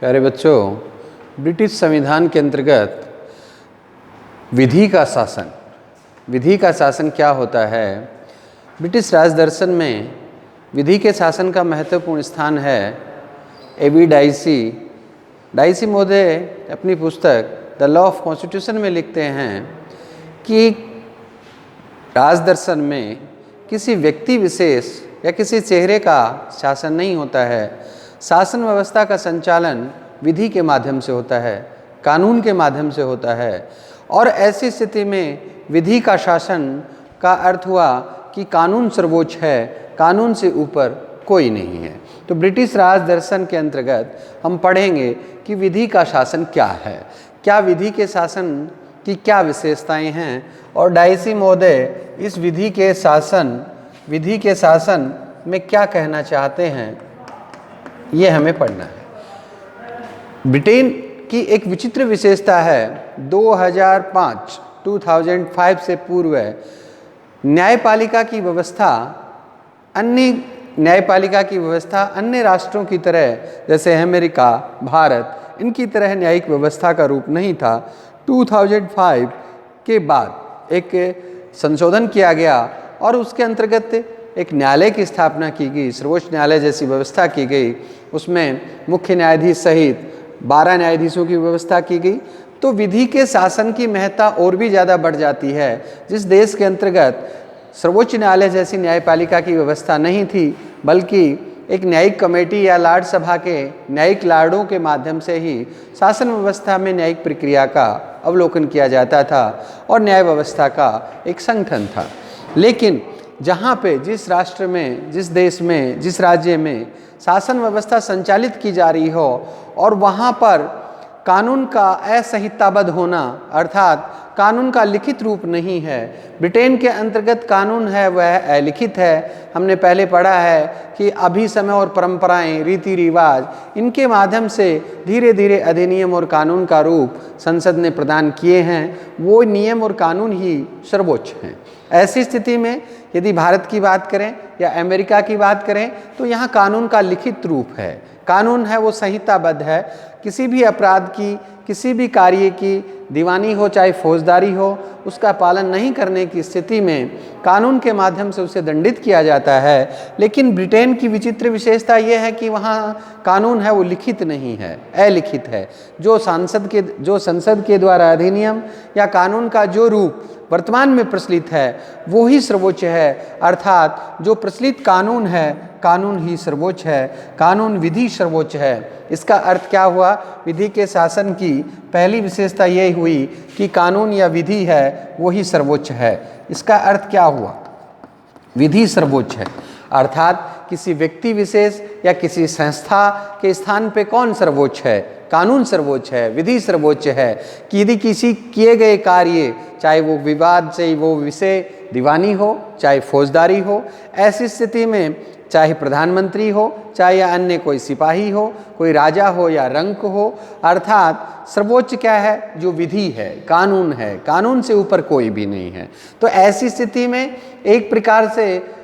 प्यारे बच्चों, ब्रिटिश संविधान के अंतर्गत विधि का शासन क्या होता है? ब्रिटिश राज दर्शन में विधि के शासन का महत्वपूर्ण स्थान है। एबी डाइसी महोदय अपनी पुस्तक द लॉ ऑफ कॉन्स्टिट्यूशन में लिखते हैं कि राज दर्शन में किसी व्यक्ति विशेष या किसी चेहरे का शासन नहीं होता है। शासन व्यवस्था का संचालन विधि के माध्यम से होता है, कानून के माध्यम से होता है। और ऐसी स्थिति में विधि का शासन का अर्थ हुआ कि कानून सर्वोच्च है, कानून से ऊपर कोई नहीं है। तो ब्रिटिश राज दर्शन के अंतर्गत हम पढ़ेंगे कि विधि का शासन क्या है, क्या विधि के शासन की क्या विशेषताएं हैं, और डाइसी महोदय इस विधि के शासन में क्या कहना चाहते हैं, ये हमें पढ़ना है। ब्रिटेन की एक विचित्र विशेषता है, 2005 से पूर्व न्यायपालिका की व्यवस्था अन्य राष्ट्रों की तरह, जैसे अमेरिका, भारत, इनकी तरह न्यायिक व्यवस्था का रूप नहीं था। 2005 के बाद एक संशोधन किया गया और उसके अंतर्गत एक न्यायालय की स्थापना की गई, सर्वोच्च न्यायालय जैसी व्यवस्था की गई। उसमें मुख्य न्यायाधीश सहित 12 न्यायाधीशों की व्यवस्था की गई। तो विधि के शासन की महत्ता और भी ज़्यादा बढ़ जाती है। जिस देश के अंतर्गत सर्वोच्च न्यायालय जैसी न्यायपालिका की व्यवस्था नहीं थी, बल्कि एक न्यायिक कमेटी या लार्ड सभा के न्यायिक लार्डों के माध्यम से ही शासन व्यवस्था में न्यायिक प्रक्रिया का अवलोकन किया जाता था और न्याय व्यवस्था का एक संगठन था। लेकिन जहाँ पे जिस राष्ट्र में, जिस देश में, जिस राज्य में शासन व्यवस्था संचालित की जा रही हो और वहाँ पर कानून का असंहिताबद्ध होना, अर्थात कानून का लिखित रूप नहीं है। ब्रिटेन के अंतर्गत कानून है वह अलिखित है। हमने पहले पढ़ा है कि अभिसमय और परंपराएं, रीति रिवाज, इनके माध्यम से धीरे धीरे अधिनियम और कानून का रूप संसद ने प्रदान किए हैं। वो नियम और कानून ही सर्वोच्च हैं। ऐसी स्थिति में यदि भारत की बात करें या अमेरिका की बात करें, तो यहाँ कानून का लिखित रूप है, कानून है वो संहिताबद्ध है। किसी भी अपराध की, किसी भी कार्य की, दीवानी हो चाहे फौजदारी हो, उसका पालन नहीं करने की स्थिति में कानून के माध्यम से उसे दंडित किया जाता है। लेकिन ब्रिटेन की विचित्र विशेषता यह है कि वहाँ कानून है वो लिखित नहीं है, अलिखित है। जो संसद के द्वारा अधिनियम या कानून का जो रूप वर्तमान में प्रचलित है वो ही सर्वोच्च है। अर्थात जो प्रचलित कानून है, कानून ही सर्वोच्च है, कानून विधि सर्वोच्च है। इसका अर्थ क्या हुआ? विधि के शासन की पहली विशेषता यही हुई कि कानून या विधि है वो ही सर्वोच्च है। इसका अर्थ क्या हुआ? विधि सर्वोच्च है, अर्थात किसी व्यक्ति विशेष या किसी संस्था के स्थान पे कौन सर्वोच्च है? कानून सर्वोच्च है, विधि सर्वोच्च है। कि यदि किसी किए गए कार्य, चाहे वो विवाद से वो विषय दीवानी हो चाहे फौजदारी हो, ऐसी स्थिति में चाहे प्रधानमंत्री हो चाहे या अन्य कोई सिपाही हो, कोई राजा हो या रंक हो, अर्थात सर्वोच्च क्या है? जो विधि है, कानून है, कानून से ऊपर कोई भी नहीं है। तो ऐसी स्थिति में एक प्रकार से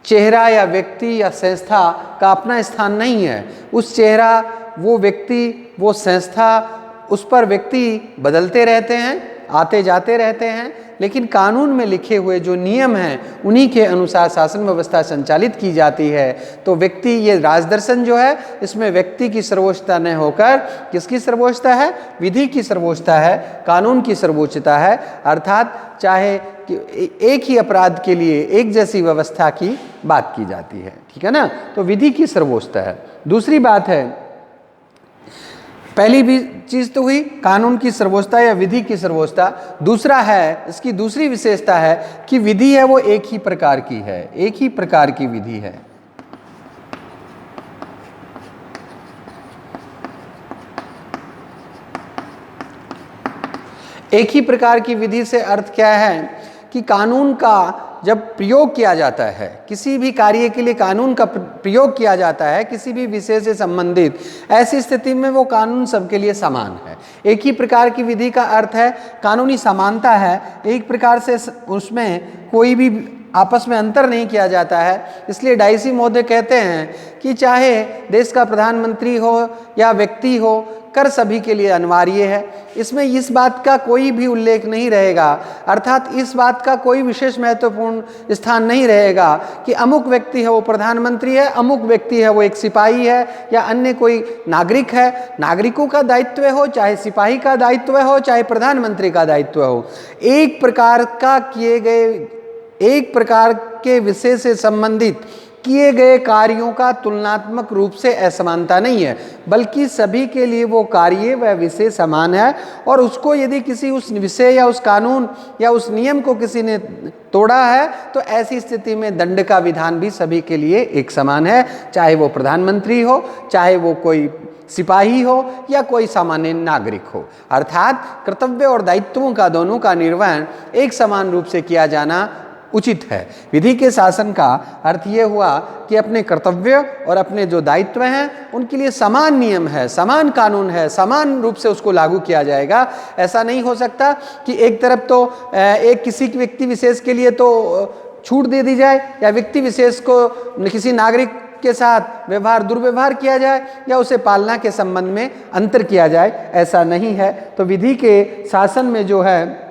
चेहरा या व्यक्ति या संस्था का अपना स्थान नहीं है। उस चेहरा, वो व्यक्ति, वो संस्था, उस पर व्यक्ति बदलते रहते हैं, आते जाते रहते हैं। लेकिन कानून में लिखे हुए जो नियम हैं उन्हीं के अनुसार शासन व्यवस्था संचालित की जाती है। तो व्यक्ति, ये राजदर्शन जो है, इसमें व्यक्ति की सर्वोच्चता न होकर किसकी सर्वोच्चता है? विधि की सर्वोच्चता है, कानून की सर्वोच्चता है। अर्थात चाहे एक ही अपराध के लिए एक जैसी व्यवस्था की बात की जाती है, ठीक है ना? तो विधि की सर्वोच्चता है। दूसरी बात है, पहली भी चीज तो हुई कानून की सर्वोच्चता या विधि की सर्वोच्चता। दूसरा है, इसकी दूसरी विशेषता है कि विधि है वो एक ही प्रकार की है, एक ही प्रकार की विधि है। एक ही प्रकार की विधि से अर्थ क्या है कि कानून का जब प्रयोग किया जाता है, किसी भी कार्य के लिए कानून का प्रयोग किया जाता है, किसी भी विषय से संबंधित, ऐसी स्थिति में वो कानून सबके लिए समान है। एक ही प्रकार की विधि का अर्थ है कानूनी समानता है। एक प्रकार से उसमें कोई भी आपस में अंतर नहीं किया जाता है। इसलिए डाइसी महोदय कहते हैं कि चाहे देश का प्रधानमंत्री हो या व्यक्ति हो, कर सभी के लिए अनिवार्य है। इसमें इस बात का कोई भी उल्लेख नहीं रहेगा, अर्थात इस बात का कोई विशेष महत्वपूर्ण स्थान नहीं रहेगा कि अमुक व्यक्ति है वो प्रधानमंत्री है, अमुक व्यक्ति है वो एक सिपाही है या अन्य कोई नागरिक है। नागरिकों का दायित्व हो, चाहे सिपाही का दायित्व हो, चाहे प्रधानमंत्री का दायित्व हो, एक प्रकार के विषय से संबंधित किए गए कार्यों का तुलनात्मक रूप से असमानता नहीं है, बल्कि सभी के लिए वो कार्य व विषय समान है। और उसको यदि किसी उस विषय या उस कानून या उस नियम को किसी ने तोड़ा है तो ऐसी स्थिति में दंड का विधान भी सभी के लिए एक समान है, चाहे वो प्रधानमंत्री हो, चाहे वो कोई सिपाही हो या कोई सामान्य नागरिक हो। अर्थात कर्तव्य और दायित्वों का दोनों का निर्वहन एक समान रूप से किया जाना उचित है। विधि के शासन का अर्थ ये हुआ कि अपने कर्तव्य और अपने जो दायित्व हैं उनके लिए समान नियम है, समान कानून है, समान रूप से उसको लागू किया जाएगा। ऐसा नहीं हो सकता कि एक तरफ तो एक किसी व्यक्ति विशेष के लिए तो छूट दे दी जाए या व्यक्ति विशेष को किसी नागरिक के साथ दुर्व्यवहार किया जाए या उसे पालना के संबंध में अंतर किया जाए, ऐसा नहीं है। तो विधि के शासन में जो है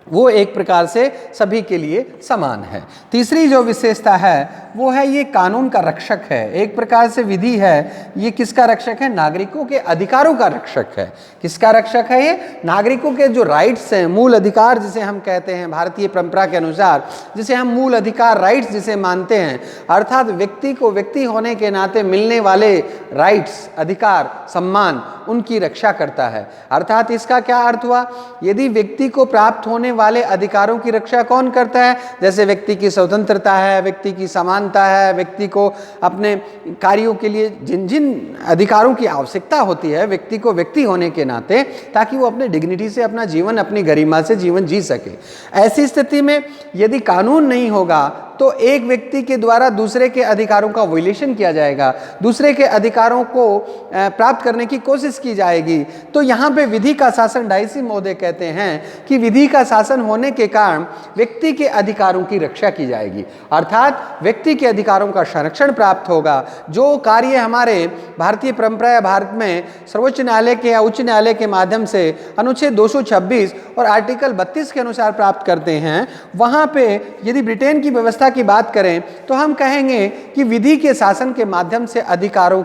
वो एक प्रकार से सभी के लिए समान है। तीसरी जो विशेषता है वो है ये कानून का रक्षक है। एक प्रकार से विधि है, ये किसका रक्षक है? नागरिकों के अधिकारों का रक्षक है। किसका रक्षक है ये? नागरिकों के जो राइट्स हैं, मूल अधिकार जिसे हम कहते हैं भारतीय परंपरा के अनुसार, जिसे हम मूल अधिकार राइट्स जिसे मानते हैं, अर्थात व्यक्ति को व्यक्ति होने के नाते मिलने वाले राइट्स, अधिकार, सम्मान, उनकी रक्षा करता है। अर्थात इसका क्या अर्थ हुआ? यदि व्यक्ति को प्राप्त होने वाले अधिकारों की रक्षा कौन करता है? जैसे व्यक्ति की स्वतंत्रता है, व्यक्ति की समानता है, व्यक्ति को अपने कार्यों के लिए जिन जिन अधिकारों की आवश्यकता होती है व्यक्ति को व्यक्ति होने के नाते, ताकि वो अपने डिग्निटी से अपना जीवन, अपनी गरिमा से जीवन जी सके। ऐसी स्थिति में यदि कानून नहीं होगा तो एक व्यक्ति के द्वारा दूसरे के अधिकारों का वायलेशन किया जाएगा, दूसरे के अधिकारों को प्राप्त करने की कोशिश की जाएगी। तो यहाँ पे विधि का शासन, डाइसी महोदय कहते हैं कि विधि का शासन होने के कारण व्यक्ति के अधिकारों की रक्षा की जाएगी, अर्थात व्यक्ति के अधिकारों का संरक्षण प्राप्त होगा। जो कार्य हमारे भारतीय परंपरा या भारत में सर्वोच्च न्यायालय के या उच्च न्यायालय के माध्यम से अनुच्छेद 226 और आर्टिकल 32 के अनुसार प्राप्त करते हैं, वहाँ पे यदि ब्रिटेन की व्यवस्था की बात करें तो हम कहेंगे कि विधि के शासन के माध्यम से अधिकारों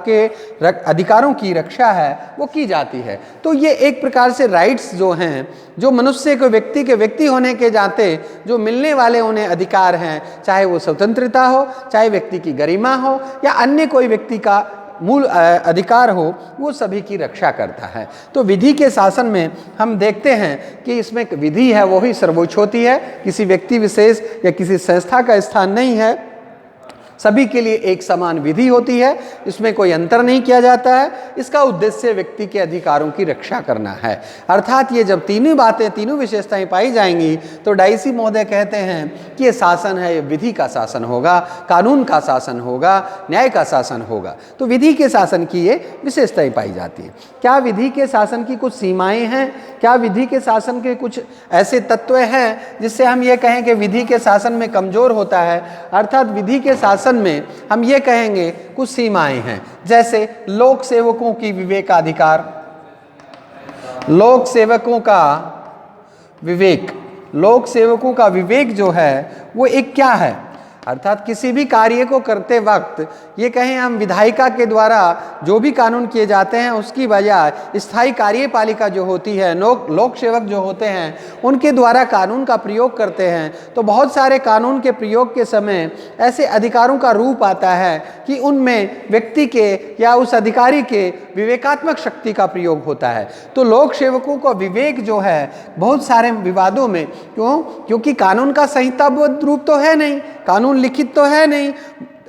की रक्षा है वो की जाती है। तो ये एक प्रकार से राइट्स जो हैं, जो मनुष्य को व्यक्ति के व्यक्ति होने के जाते जो मिलने वाले उन्हें अधिकार हैं, चाहे वो स्वतंत्रता हो, चाहे व्यक्ति की गरिमा हो या अन्य कोई व्यक्ति का मूल अधिकार हो, वो सभी की रक्षा करता है। तो विधि के शासन में हम देखते हैं कि इसमें विधि है वो ही सर्वोच्च होती है, किसी व्यक्ति विशेष या किसी संस्था का स्थान नहीं है, सभी के लिए एक समान विधि होती है, इसमें कोई अंतर नहीं किया जाता है। इसका उद्देश्य व्यक्ति के अधिकारों की रक्षा करना है। अर्थात ये जब तीनों बातें, तीनों विशेषताएं पाई जाएंगी तो डाइसी महोदय कहते हैं कि ये शासन है, ये विधि का शासन होगा, कानून का शासन होगा, न्याय का शासन होगा। तो विधि के शासन की ये विशेषताएं पाई जाती हैं। क्या विधि के शासन की कुछ सीमाएं हैं? क्या विधि के शासन के कुछ ऐसे तत्व हैं जिससे हम ये कहें कि विधि के शासन में कमजोर होता है? अर्थात विधि के शासन में हम ये कहेंगे कुछ सीमाएं हैं, जैसे लोक सेवकों की विवेकाधिकार, लोक सेवकों का विवेक। लोक सेवकों का विवेक जो है वो एक क्या है? अर्थात किसी भी कार्य को करते वक्त ये कहें हम विधायिका के द्वारा जो भी कानून किए जाते हैं उसकी बजाय स्थायी कार्यपालिका जो होती है, लोक सेवक जो होते हैं, उनके द्वारा कानून का प्रयोग करते हैं। तो बहुत सारे कानून के प्रयोग के समय ऐसे अधिकारों का रूप आता है कि उनमें व्यक्ति के या उस अधिकारी के विवेकात्मक शक्ति का प्रयोग होता है। तो लोक सेवकों का विवेक जो है बहुत सारे विवादों में, क्योंकि कानून का संहिताबद्ध रूप तो है नहीं, कानून लिखित तो है नहीं,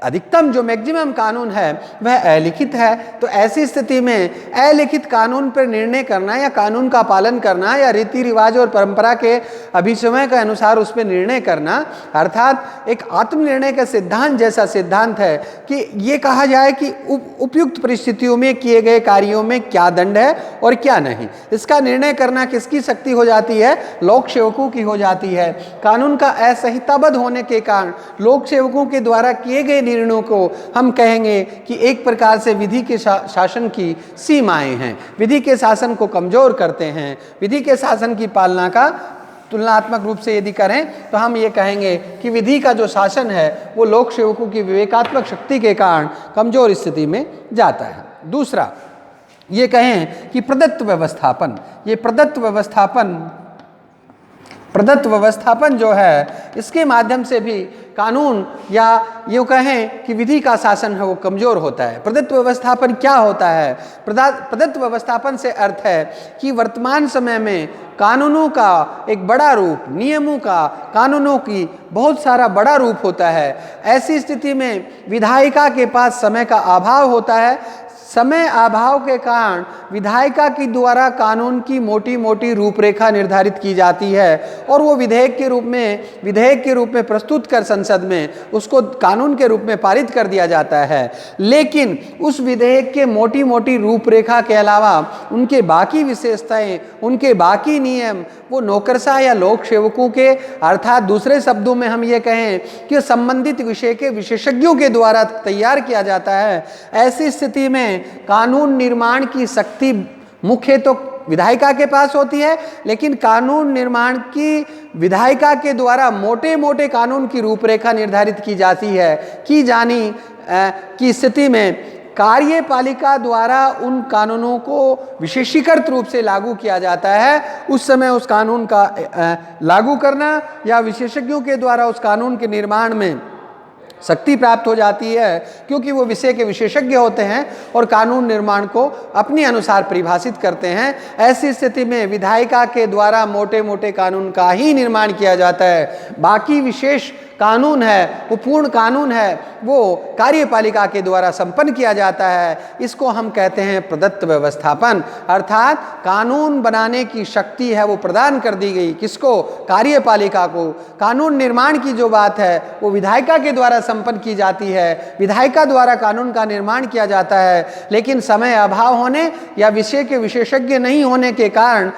अधिकतम जो मैक्सिमम कानून है वह अलिखित है। तो ऐसी स्थिति में अलिखित कानून पर निर्णय करना या कानून का पालन करना या रीति रिवाज और परंपरा के अभिसमय के अनुसार उस पर निर्णय करना, अर्थात एक आत्मनिर्णय का सिद्धांत जैसा सिद्धांत है कि ये कहा जाए कि उपयुक्त परिस्थितियों में किए गए कार्यों में क्या दंड है और क्या नहीं। इसका निर्णय करना किसकी शक्ति हो जाती है? लोक सेवकों की हो जाती है। कानून का असंहिताबद्ध होने के कारण लोक सेवकों के द्वारा किए गए निर्णयों को हम कहेंगे कि एक प्रकार से विधि के शासन की सीमाएं हैं, विधि के शासन को कमजोर करते हैं। विधि के शासन की पालना का तुलनात्मक रूप से यदि करें तो हम ये कहेंगे कि विधि का जो शासन है वो लोक सेवकों की विवेकात्मक शक्ति के कारण कमजोर स्थिति में जाता है। दूसरा ये कहें कि प्रदत्त व्यवस्थापन, ये प्रदत्त व्यवस्थापन जो है इसके माध्यम से भी कानून या यूँ कहें कि विधि का शासन है वो कमज़ोर होता है। प्रदत्त व्यवस्थापन क्या होता है? प्रदत्त व्यवस्थापन से अर्थ है कि वर्तमान समय में कानूनों का एक बड़ा रूप, नियमों का, कानूनों की बहुत सारा बड़ा रूप होता है। ऐसी स्थिति में विधायिका के पास समय का अभाव होता है। समय अभाव के कारण विधायिका के द्वारा कानून की मोटी मोटी रूपरेखा निर्धारित की जाती है और वो विधेयक के रूप में प्रस्तुत कर संसद में उसको कानून के रूप में पारित कर दिया जाता है। लेकिन उस विधेयक के मोटी मोटी रूपरेखा के अलावा उनके बाकी विशेषताएं, उनके बाकी नियम वो नौकरशाह या लोक सेवकों के, अर्थात दूसरे शब्दों में हम ये कहें कि संबंधित विषय के विशेषज्ञों के द्वारा तैयार किया जाता है। ऐसी स्थिति में कानून निर्माण की शक्ति मुख्य तो विधायिका के पास होती है, लेकिन कानून निर्माण की विधायिका के द्वारा मोटे मोटे कानून की रूपरेखा निर्धारित की जाती है की स्थिति में कार्यपालिका द्वारा उन कानूनों को विशेषीकृत रूप से लागू किया जाता है। उस समय उस कानून का लागू करना या विशेषज्ञों के द्वारा उस कानून के निर्माण में शक्ति प्राप्त हो जाती है, क्योंकि वो विषय के विशेषज्ञ होते हैं और कानून निर्माण को अपने अनुसार परिभाषित करते हैं। ऐसी स्थिति में विधायिका के द्वारा मोटे मोटे कानून का ही निर्माण किया जाता है। बाकी विशेष कानून है, वो पूर्ण कानून है, वो कार्यपालिका के द्वारा संपन्न किया जाता है। इसको हम कहते हैं प्रदत्त व्यवस्थापन, अर्थात कानून बनाने की शक्ति है वो प्रदान कर दी गई किसको? कार्यपालिका को। कानून निर्माण की जो बात है वो विधायिका के द्वारा संपन्न की जाती है, विधायिका द्वारा कानून का निर्माण किया जाता है। लेकिन समय अभाव होने या विषय के विशेषज्ञ नहीं होने के कारण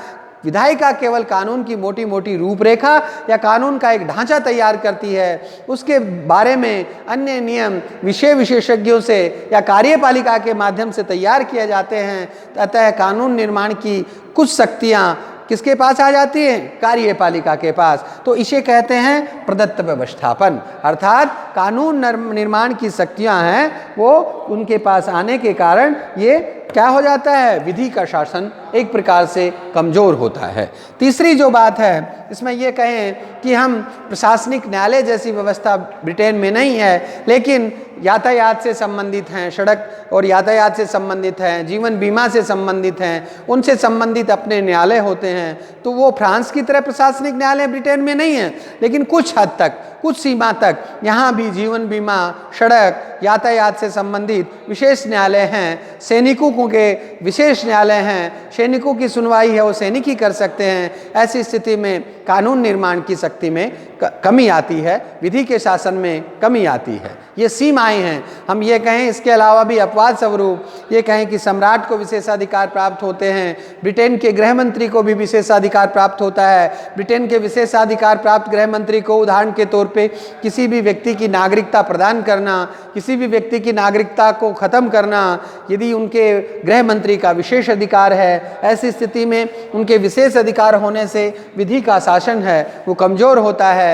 विधायिका केवल कानून की मोटी मोटी रूपरेखा या कानून का एक ढांचा तैयार करती है, उसके बारे में अन्य नियम विषय विशेषज्ञों से या कार्यपालिका के माध्यम से तैयार किए जाते हैं। अतः कानून निर्माण की कुछ शक्तियां किसके पास आ जाती है? कार्यपालिका के पास। तो इसे कहते हैं प्रदत्त व्यवस्थापन, अर्थात कानून निर्माण की शक्तियां हैं वो उनके पास आने के कारण ये क्या हो जाता है? विधि का शासन एक प्रकार से कमजोर होता है। तीसरी जो बात है इसमें यह कहें कि हम प्रशासनिक न्यायालय जैसी व्यवस्था ब्रिटेन में नहीं है, लेकिन यातायात से संबंधित हैं, सड़क और यातायात से संबंधित हैं, जीवन बीमा से संबंधित हैं, उनसे संबंधित अपने न्यायालय होते हैं। तो वो फ्रांस की तरह प्रशासनिक न्यायालय ब्रिटेन में नहीं है, लेकिन कुछ हद तक, कुछ सीमा तक यहाँ भी जीवन बीमा, सड़क, यातायात से संबंधित विशेष न्यायालय हैं। सैनिकों के विशेष न्यायालय हैं, सैनिकों की सुनवाई है वो सैनिक ही कर सकते हैं। ऐसी स्थिति में कानून निर्माण की शक्ति में कमी आती है, विधि के शासन में कमी आती है। ये सीमाएं हैं। हम ये कहें, इसके अलावा भी अपवाद स्वरूप ये कहें कि सम्राट को विशेषाधिकार प्राप्त होते हैं, ब्रिटेन के गृह मंत्री को भी विशेषाधिकार प्राप्त होता है। ब्रिटेन के विशेषाधिकार प्राप्त गृह मंत्री को उदाहरण के तौर पे किसी भी व्यक्ति की नागरिकता प्रदान करना, किसी भी व्यक्ति की नागरिकता को ख़त्म करना यदि उनके गृह मंत्री का विशेष अधिकार है। ऐसी स्थिति में उनके विशेष अधिकार होने से विधि का शासन है वो कमज़ोर होता है।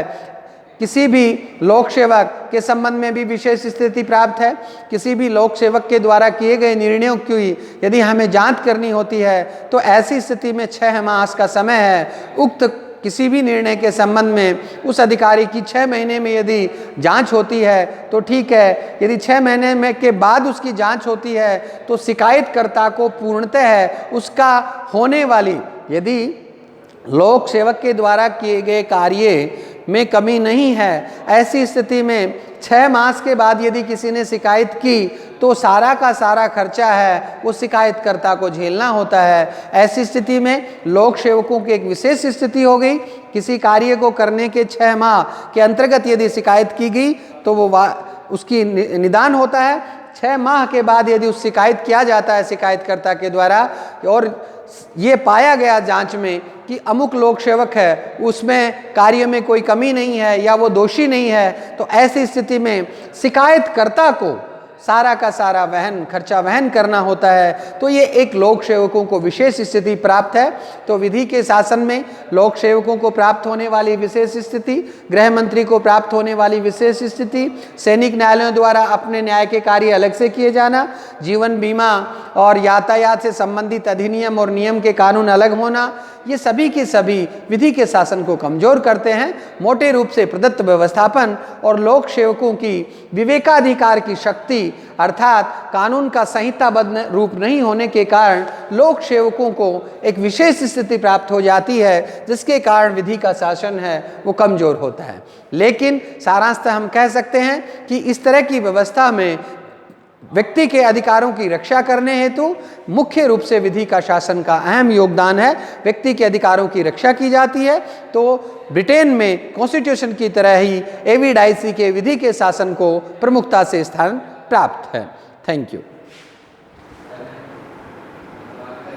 किसी भी लोक सेवक के संबंध में भी विशेष स्थिति प्राप्त है। किसी भी लोक सेवक के द्वारा किए गए निर्णयों की यदि हमें जांच करनी होती है तो ऐसी स्थिति में 6 मास का समय है। उक्त किसी भी निर्णय के संबंध में उस अधिकारी की 6 महीने में यदि जांच होती है तो ठीक है, यदि 6 महीने में के बाद उसकी जांच होती है तो शिकायतकर्ता को पूर्णतः उसका होने वाली, यदि लोक सेवक के द्वारा किए गए कार्य में कमी नहीं है। ऐसी स्थिति में 6 मास के बाद यदि किसी ने शिकायत की तो सारा का सारा खर्चा है वो शिकायतकर्ता को झेलना होता है। ऐसी स्थिति में लोक सेवकों की एक विशेष स्थिति हो गई। किसी कार्य को करने के 6 माह के अंतर्गत यदि शिकायत की गई तो वो उसकी निदान होता है। 6 माह के बाद यदि उस शिकायत किया जाता है शिकायतकर्ता के द्वारा और ये पाया गया जांच में कि अमुक लोक सेवक है, उसमें कार्य में कोई कमी नहीं है या वो दोषी नहीं है, तो ऐसी स्थिति में शिकायतकर्ता को सारा का सारा खर्चा वहन करना होता है। तो ये एक लोक सेवकों को विशेष स्थिति प्राप्त है। तो विधि के शासन में लोक सेवकों को प्राप्त होने वाली विशेष स्थिति, गृह मंत्री को प्राप्त होने वाली विशेष स्थिति, सैनिक न्यायालयों द्वारा अपने न्याय के कार्य अलग से किए जाना, जीवन बीमा और यातायात से संबंधित अधिनियम और नियम के कानून अलग होना, ये सभी के सभी विधि के शासन को कमजोर करते हैं। मोटे रूप से प्रदत्त व्यवस्थापन और लोक सेवकों की विवेकाधिकार की शक्ति अर्थात कानून का संहिताबद्ध रूप नहीं होने के कारण लोक सेवकों को एक विशेष स्थिति प्राप्त हो जाती है, जिसके कारण विधि का शासन है वो कमजोर होता है। लेकिन सारांशतः हम कह सकते हैं कि इस तरह की व्यवस्था में व्यक्ति के अधिकारों की रक्षा करने हेतु मुख्य रूप से विधि का शासन का अहम योगदान है। व्यक्ति के अधिकारों की रक्षा की जाती है। तो ब्रिटेन में कॉन्स्टिट्यूशन की तरह ही एविडाइसी के विधि के शासन को प्रमुखता से स्थान प्राप्त है। Thank you.